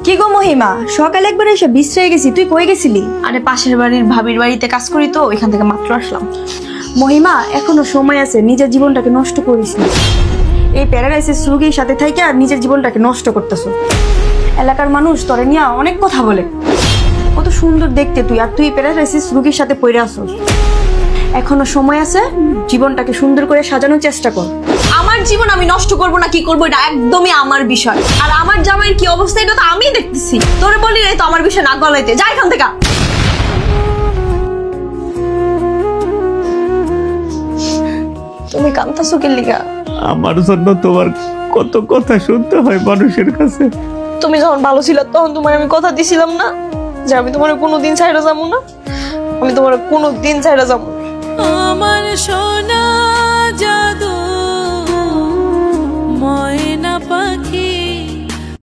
কি গো মহিমা, সকালে একবার এসে বিশ্রায় গেছি, তুই কই গেছিলি? আরে পাশের বাড়ির ভাবির বাড়িতে কাজ করি তো, ওইখান থেকে মাত্র আসলাম। মহিমা, এখনো সময় আছে, নিজের জীবনটাকে নষ্ট করিস না। এই প্যারালাইসিস রোগীর সাথে থাইকা নিজের জীবনটাকে নষ্ট করতেছো। এলাকার মানুষ তোরে নিয়ে অনেক কথা বলে, কত সুন্দর দেখতে তুই, আর তুই প্যারালাইসিস রোগীর সাথে পড়ে আসোস। এখনো সময় আছে, জীবনটাকে সুন্দর করে সাজানোর চেষ্টা কর। আমার জীবন আমি নষ্ট করব না কি করবো এটা একদমই আমার বিষয়, আর আমার জামাইয়ের কি অবস্থা এটা তো আমি দেখতেছি। তোরে বলি রে তো আমার বিষয় না গলাইতে, যা এখান থেকে। তুমি কাঁদতাছো কি লিগা? আমার জন্য তোমার কত কথা শুনতে হয় মানুষের কাছে। তুমি যখন ভালো ছিল তখন তোমার আমি কথা দিছিলাম না যে আমি তোমার কোনোদিন ছাইড়া যাবো না, আমি তোমার কোনোদিন ছাইড়া যাবো। আমার সোনা